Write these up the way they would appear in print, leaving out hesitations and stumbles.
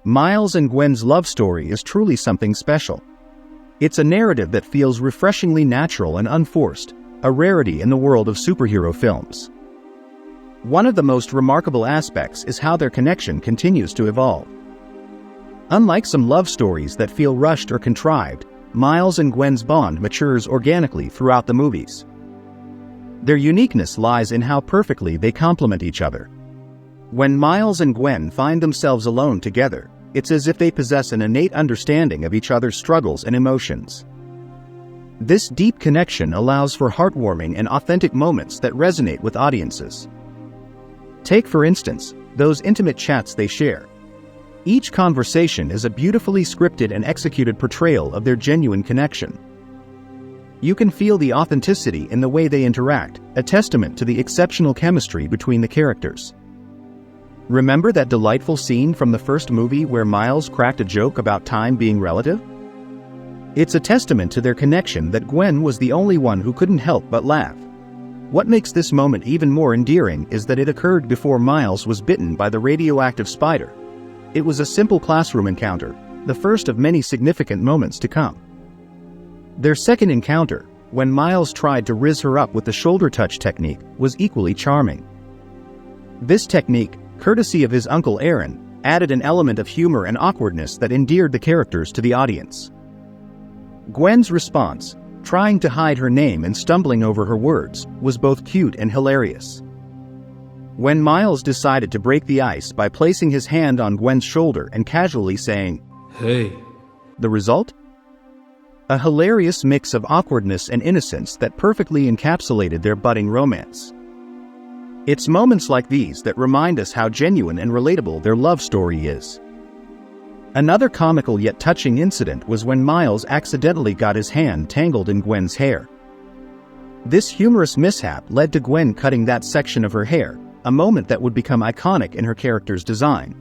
Miles and Gwen's love story is truly something special. It's a narrative that feels refreshingly natural and unforced, a rarity in the world of superhero films. One of the most remarkable aspects is how their connection continues to evolve. Unlike some love stories that feel rushed or contrived, Miles and Gwen's bond matures organically throughout the movies. Their uniqueness lies in how perfectly they complement each other. When Miles and Gwen find themselves alone together, it's as if they possess an innate understanding of each other's struggles and emotions. This deep connection allows for heartwarming and authentic moments that resonate with audiences. Take, for instance, those intimate chats they share. Each conversation is a beautifully scripted and executed portrayal of their genuine connection. You can feel the authenticity in the way they interact, a testament to the exceptional chemistry between the characters. Remember that delightful scene from the first movie where Miles cracked a joke about time being relative? It's a testament to their connection that Gwen was the only one who couldn't help but laugh. What makes this moment even more endearing is that it occurred before Miles was bitten by the radioactive spider. It was a simple classroom encounter, the first of many significant moments to come. Their second encounter, when Miles tried to riz her up with the shoulder touch technique, was equally charming. This technique, courtesy of his uncle Aaron, added an element of humor and awkwardness that endeared the characters to the audience. Gwen's response, trying to hide her name and stumbling over her words, was both cute and hilarious. When Miles decided to break the ice by placing his hand on Gwen's shoulder and casually saying, "Hey," the result? A hilarious mix of awkwardness and innocence that perfectly encapsulated their budding romance. It's moments like these that remind us how genuine and relatable their love story is. Another comical yet touching incident was when Miles accidentally got his hand tangled in Gwen's hair. This humorous mishap led to Gwen cutting that section of her hair, a moment that would become iconic in her character's design.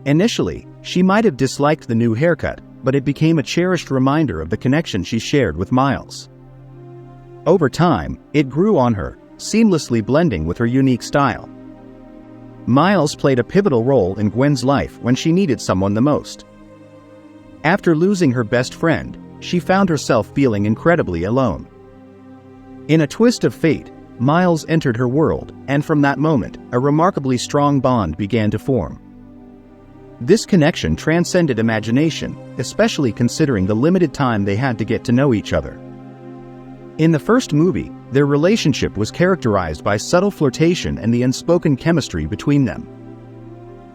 Initially, she might have disliked the new haircut, but it became a cherished reminder of the connection she shared with Miles. Over time, it grew on her, seamlessly blending with her unique style. Miles played a pivotal role in Gwen's life when she needed someone the most. After losing her best friend, she found herself feeling incredibly alone. In a twist of fate, Miles entered her world, and from that moment, a remarkably strong bond began to form. This connection transcended imagination, especially considering the limited time they had to get to know each other. In the first movie, their relationship was characterized by subtle flirtation and the unspoken chemistry between them.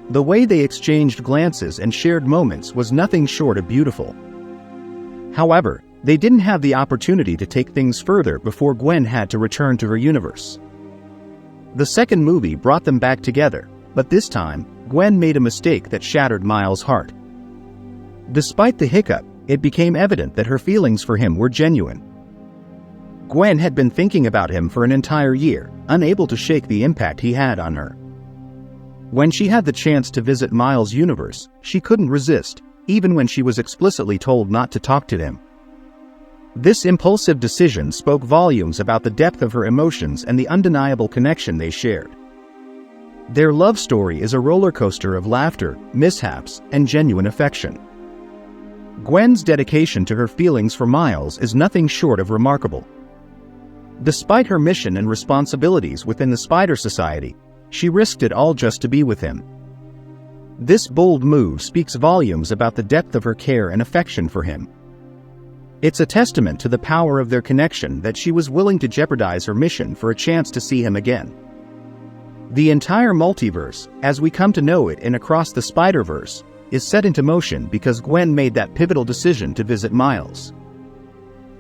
The way they exchanged glances and shared moments was nothing short of beautiful. However, they didn't have the opportunity to take things further before Gwen had to return to her universe. The second movie brought them back together, but this time, Gwen made a mistake that shattered Miles' heart. Despite the hiccup, it became evident that her feelings for him were genuine. Gwen had been thinking about him for an entire year, unable to shake the impact he had on her. When she had the chance to visit Miles' universe, she couldn't resist, even when she was explicitly told not to talk to him. This impulsive decision spoke volumes about the depth of her emotions and the undeniable connection they shared. Their love story is a roller coaster of laughter, mishaps, and genuine affection. Gwen's dedication to her feelings for Miles is nothing short of remarkable. Despite her mission and responsibilities within the Spider Society, she risked it all just to be with him. This bold move speaks volumes about the depth of her care and affection for him. It's a testament to the power of their connection that she was willing to jeopardize her mission for a chance to see him again. The entire multiverse, as we come to know it in Across the Spider-Verse, is set into motion because Gwen made that pivotal decision to visit Miles.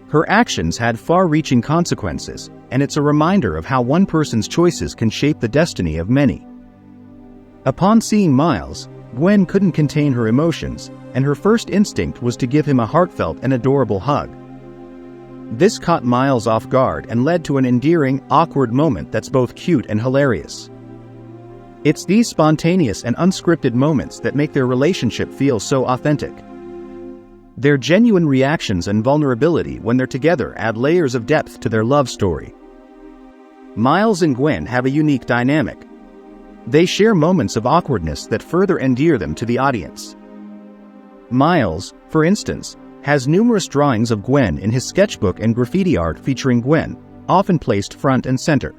Her actions had far-reaching consequences, and it's a reminder of how one person's choices can shape the destiny of many. Upon seeing Miles, Gwen couldn't contain her emotions, and her first instinct was to give him a heartfelt and adorable hug. This caught Miles off guard and led to an endearing, awkward moment that's both cute and hilarious. It's these spontaneous and unscripted moments that make their relationship feel so authentic. Their genuine reactions and vulnerability when they're together add layers of depth to their love story. Miles and Gwen have a unique dynamic. They share moments of awkwardness that further endear them to the audience. Miles, for instance, has numerous drawings of Gwen in his sketchbook and graffiti art featuring Gwen, often placed front and center.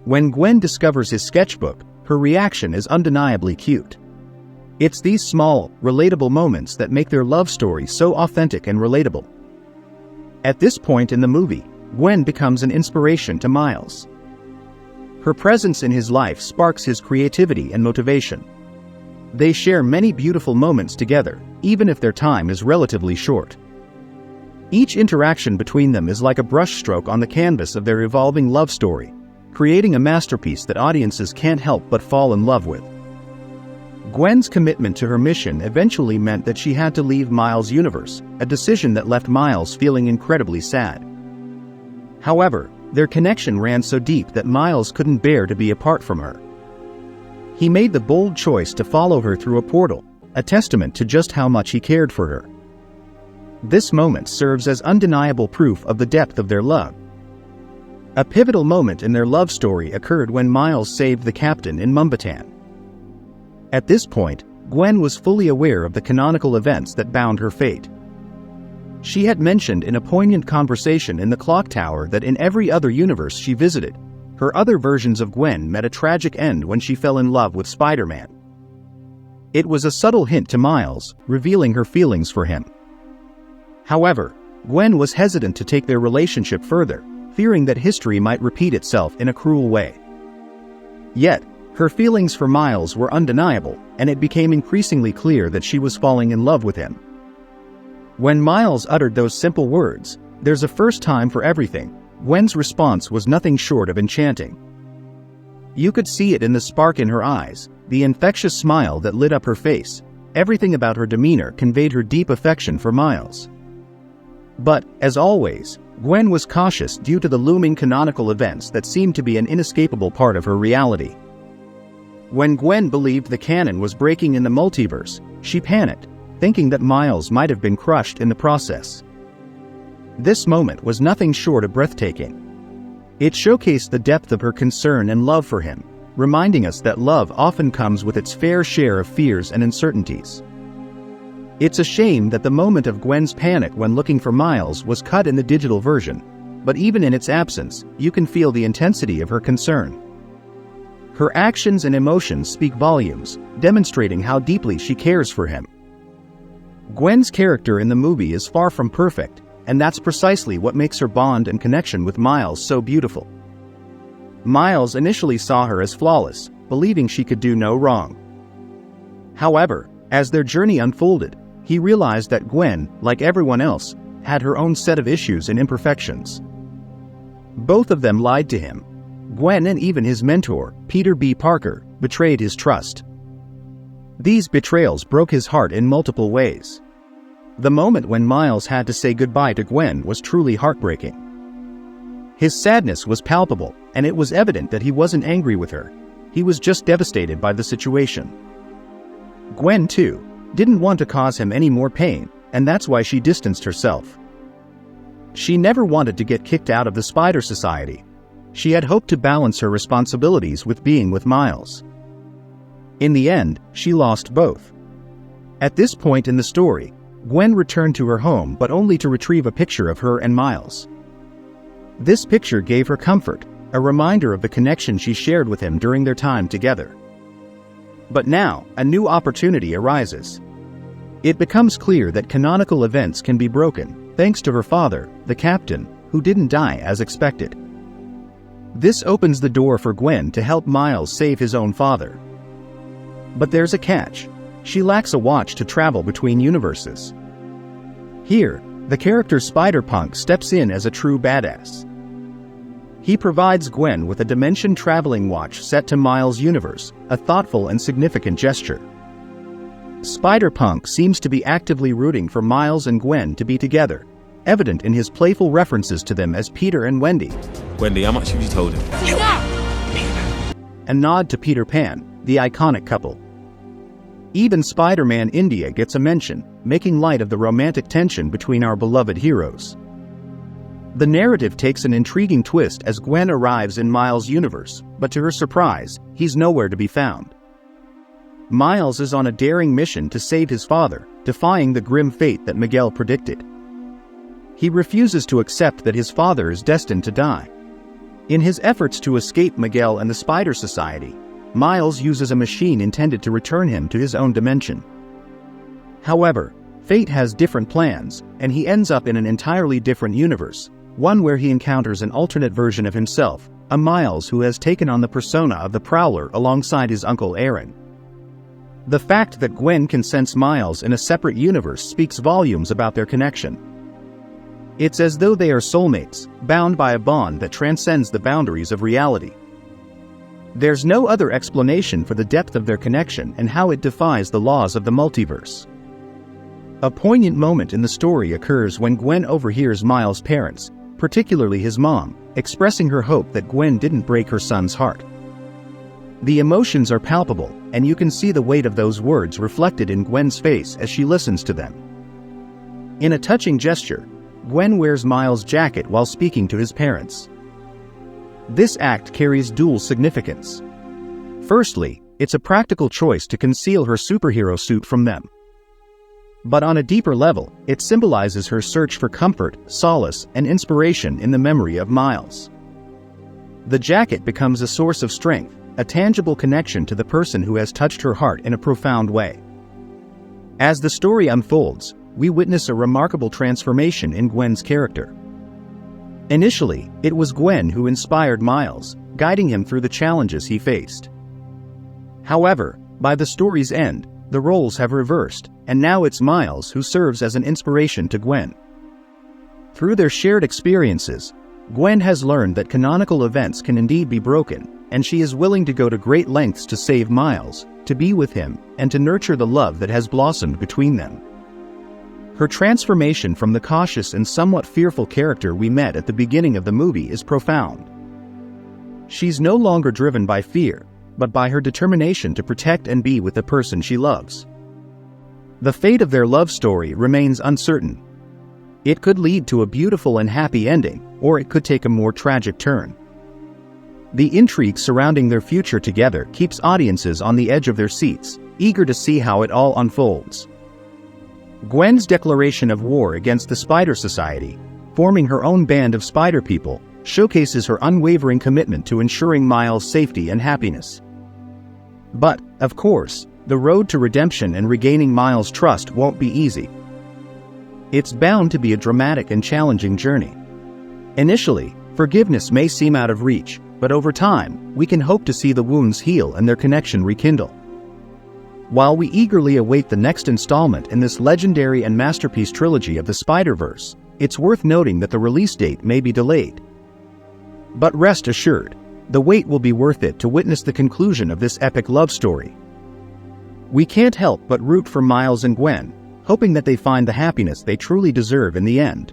When Gwen discovers his sketchbook, her reaction is undeniably cute. It's these small, relatable moments that make their love story so authentic and relatable. At this point in the movie, Gwen becomes an inspiration to Miles. Her presence in his life sparks his creativity and motivation. They share many beautiful moments together, even if their time is relatively short. Each interaction between them is like a brushstroke on the canvas of their evolving love story, creating a masterpiece that audiences can't help but fall in love with. Gwen's commitment to her mission eventually meant that she had to leave Miles' universe, a decision that left Miles feeling incredibly sad. However, their connection ran so deep that Miles couldn't bear to be apart from her. He made the bold choice to follow her through a portal, a testament to just how much he cared for her. This moment serves as undeniable proof of the depth of their love. A pivotal moment in their love story occurred when Miles saved the captain in Mumbattan. At this point, Gwen was fully aware of the canonical events that bound her fate. She had mentioned in a poignant conversation in the clock tower that in every other universe she visited, her other versions of Gwen met a tragic end when she fell in love with Spider-Man. It was a subtle hint to Miles, revealing her feelings for him. However, Gwen was hesitant to take their relationship further, fearing that history might repeat itself in a cruel way. Yet, her feelings for Miles were undeniable, and it became increasingly clear that she was falling in love with him. When Miles uttered those simple words, "There's a first time for everything," Gwen's response was nothing short of enchanting. You could see it in the spark in her eyes, the infectious smile that lit up her face. Everything about her demeanor conveyed her deep affection for Miles. But, as always, Gwen was cautious due to the looming canonical events that seemed to be an inescapable part of her reality. When Gwen believed the canon was breaking in the multiverse, she panicked, thinking that Miles might have been crushed in the process. This moment was nothing short of breathtaking. It showcased the depth of her concern and love for him, reminding us that love often comes with its fair share of fears and uncertainties. It's a shame that the moment of Gwen's panic when looking for Miles was cut in the digital version, but even in its absence, you can feel the intensity of her concern. Her actions and emotions speak volumes, demonstrating how deeply she cares for him. Gwen's character in the movie is far from perfect, and that's precisely what makes her bond and connection with Miles so beautiful. Miles initially saw her as flawless, believing she could do no wrong. However, as their journey unfolded, he realized that Gwen, like everyone else, had her own set of issues and imperfections. Both of them lied to him. Gwen and even his mentor, Peter B. Parker, betrayed his trust. These betrayals broke his heart in multiple ways. The moment when Miles had to say goodbye to Gwen was truly heartbreaking. His sadness was palpable, and it was evident that he wasn't angry with her. He was just devastated by the situation. Gwen, too, didn't want to cause him any more pain, and that's why she distanced herself. She never wanted to get kicked out of the Spider Society. She had hoped to balance her responsibilities with being with Miles. In the end, she lost both. At this point in the story, Gwen returned to her home but only to retrieve a picture of her and Miles. This picture gave her comfort, a reminder of the connection she shared with him during their time together. But now, a new opportunity arises. It becomes clear that canonical events can be broken, thanks to her father, the captain, who didn't die as expected. This opens the door for Gwen to help Miles save his own father. But there's a catch. She lacks a watch to travel between universes. Here, the character Spider-Punk steps in as a true badass. He provides Gwen with a dimension-traveling watch set to Miles' universe, a thoughtful and significant gesture. Spider-Punk seems to be actively rooting for Miles and Gwen to be together, evident in his playful references to them as Peter and Wendy. Wendy, how much have you told him? A nod to Peter Pan, the iconic couple. Even Spider-Man India gets a mention, making light of the romantic tension between our beloved heroes. The narrative takes an intriguing twist as Gwen arrives in Miles' universe, but to her surprise, he's nowhere to be found. Miles is on a daring mission to save his father, defying the grim fate that Miguel predicted. He refuses to accept that his father is destined to die. In his efforts to escape Miguel and the Spider Society, Miles uses a machine intended to return him to his own dimension. However, fate has different plans, and he ends up in an entirely different universe, one where he encounters an alternate version of himself, a Miles who has taken on the persona of the Prowler alongside his uncle Aaron. The fact that Gwen can sense Miles in a separate universe speaks volumes about their connection. It's as though they are soulmates, bound by a bond that transcends the boundaries of reality. There's no other explanation for the depth of their connection and how it defies the laws of the multiverse. A poignant moment in the story occurs when Gwen overhears Miles' parents, particularly his mom, expressing her hope that Gwen didn't break her son's heart. The emotions are palpable, and you can see the weight of those words reflected in Gwen's face as she listens to them. In a touching gesture, Gwen wears Miles' jacket while speaking to his parents. This act carries dual significance. Firstly, it's a practical choice to conceal her superhero suit from them. But on a deeper level, it symbolizes her search for comfort, solace, and inspiration in the memory of Miles. The jacket becomes a source of strength, a tangible connection to the person who has touched her heart in a profound way. As the story unfolds, we witness a remarkable transformation in Gwen's character. Initially, it was Gwen who inspired Miles, guiding him through the challenges he faced. However, by the story's end, the roles have reversed, and now it's Miles who serves as an inspiration to Gwen. Through their shared experiences, Gwen has learned that canonical events can indeed be broken, and she is willing to go to great lengths to save Miles, to be with him, and to nurture the love that has blossomed between them. Her transformation from the cautious and somewhat fearful character we met at the beginning of the movie is profound. She's no longer driven by fear, but by her determination to protect and be with the person she loves. The fate of their love story remains uncertain. It could lead to a beautiful and happy ending, or it could take a more tragic turn. The intrigue surrounding their future together keeps audiences on the edge of their seats, eager to see how it all unfolds. Gwen's declaration of war against the Spider Society, forming her own band of Spider People, showcases her unwavering commitment to ensuring Miles' safety and happiness. But, of course, the road to redemption and regaining Miles' trust won't be easy. It's bound to be a dramatic and challenging journey. Initially, forgiveness may seem out of reach, but over time, we can hope to see the wounds heal and their connection rekindle. While we eagerly await the next installment in this legendary and masterpiece trilogy of the Spider-Verse, it's worth noting that the release date may be delayed. But rest assured, the wait will be worth it to witness the conclusion of this epic love story. We can't help but root for Miles and Gwen, hoping that they find the happiness they truly deserve in the end.